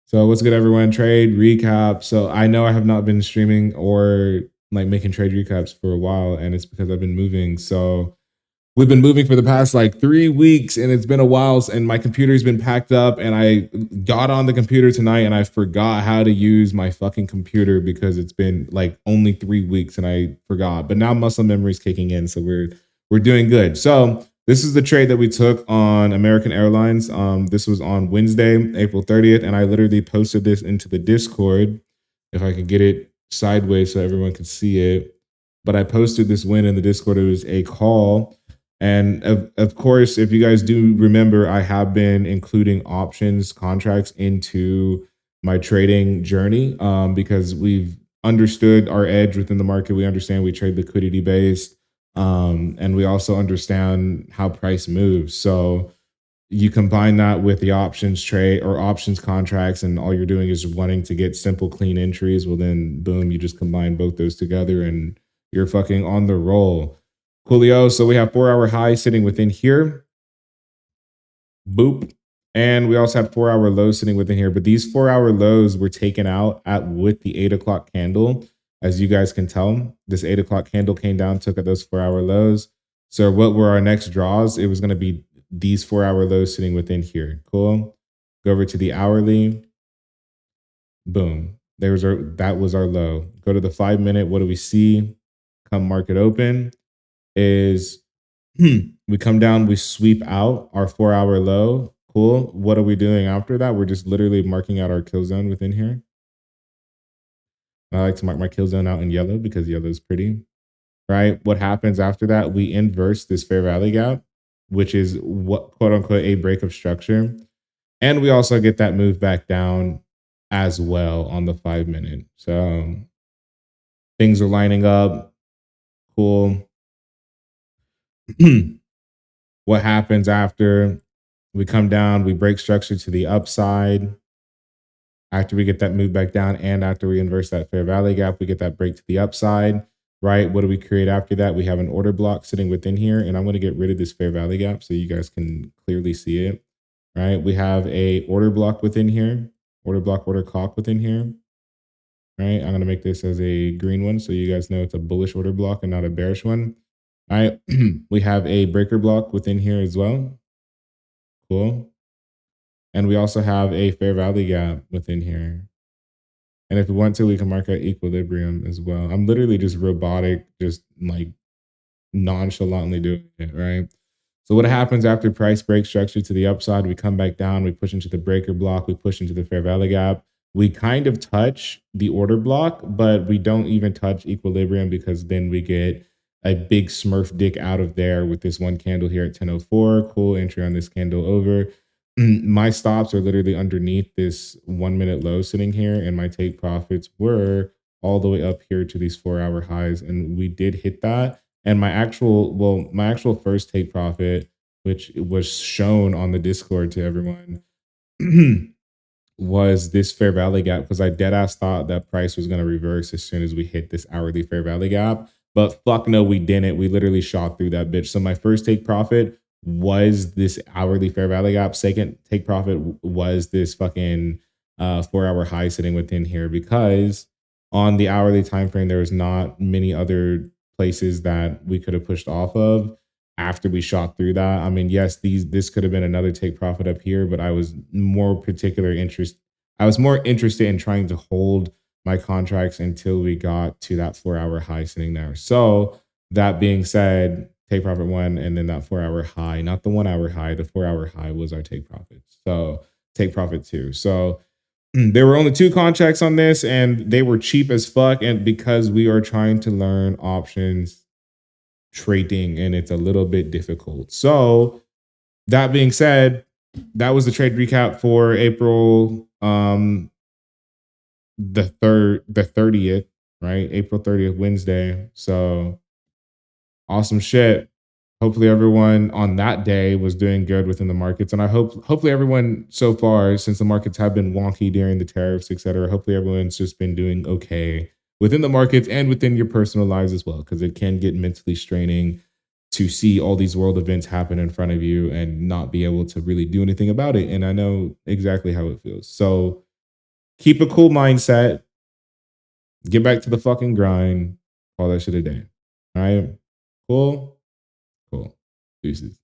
So what's good, everyone? Trade recap. So I know I have not been streaming or like making trade recaps for a while, and it's because I've been moving. So we've been moving for the past like 3 weeks, and it's been a while, and my computer's been packed up. And I got on the computer tonight, and I forgot how to use my fucking computer because it's been like only 3 weeks, and I forgot. But now muscle memory is kicking in, so we're doing good. So this is the trade that we took on American Airlines. This was on Wednesday, April 30th, and I literally posted this into the Discord. If I could get it sideways so everyone could see it. But I posted this win in the Discord. It was a call. And of course, if you guys do remember, I have been including options contracts into my trading journey because we've understood our edge within the market. We understand we trade liquidity based. And we also understand how price moves. So you combine that with the options trade or options contracts, and all you're doing is wanting to get simple, clean entries. Well, then boom, you just combine both those together and you're fucking on the roll. Coolio. So we have 4 hour high sitting within here. Boop. And we also had 4 hour lows sitting within here. But these 4 hour lows were taken out at with the 8 o'clock candle. As you guys can tell, this 8 o'clock candle came down, took at those 4 hour lows. So what were our next draws? It was going to be these 4 hour lows sitting within here. Cool. Go over to the hourly. Boom. That was our low. Go to the 5 minute. What do we see? Come market open is we come down, we sweep out our 4 hour low. Cool. What are we doing after that? We're just literally marking out our kill zone within here. I like to mark my kill zone out in yellow because yellow is pretty, right? What happens after that? We inverse this fair value gap, which is what quote unquote a break of structure. And we also get that move back down as well on the 5 minute. So things are lining up. Cool. What happens after we come down, we break structure to the upside. After we get that move back down and after we inverse that fair value gap, we get that break to the upside, right? What do we create after that? We have an order block sitting within here, and I'm going to get rid of this fair value gap so you guys can clearly see it, right? We have a order block within here, order block, order clock within here, right? I'm going to make this as a green one so you guys know it's a bullish order block and not a bearish one. All right. We have a breaker block within here as well. Cool. And we also have a fair value gap within here. And if we want to, we can mark out equilibrium as well. I'm literally just robotic, just like nonchalantly doing it, right? So what happens after price break structure to the upside? We come back down, we push into the breaker block, we push into the fair value gap. We kind of touch the order block, but we don't even touch equilibrium because then we get a big smurf dick out of there with this one candle here at 10:04. Cool entry on this candle over. My stops are literally underneath this 1 minute low sitting here, and my take profits were all the way up here to these 4 hour highs, and we did hit that. And my actual first take profit, which was shown on the Discord to everyone, was this fair value gap because I dead ass thought that price was going to reverse as soon as we hit this hourly fair value gap. But fuck no, we didn't. We literally shot through that bitch. So my first take profit was this hourly fair value gap. Second take profit was this fucking 4 hour high sitting within here because on the hourly time frame there was not many other places that we could have pushed off of after we shot through that. I mean, yes, this could have been another take profit up here, but I was more interested in trying to hold my contracts until we got to that 4 hour high sitting there. So that being said, take profit one, and then that 4 hour high, not the 1 hour high, the 4 hour high was our take profit. So take profit two. So there were only two contracts on this, and they were cheap as fuck. And because we are trying to learn options trading, and it's a little bit difficult. So that being said, that was the trade recap for April the 30th, right? April 30th, Wednesday. So awesome shit. Hopefully everyone on that day was doing good within the markets. And I hopefully everyone so far, since the markets have been wonky during the tariffs, etc., hopefully everyone's just been doing okay within the markets and within your personal lives as well, because it can get mentally straining to see all these world events happen in front of you and not be able to really do anything about it. And I know exactly how it feels. So Keep a cool mindset. Get back to the fucking grind. Call that shit a day. All right. Cool. Cool. Deuces.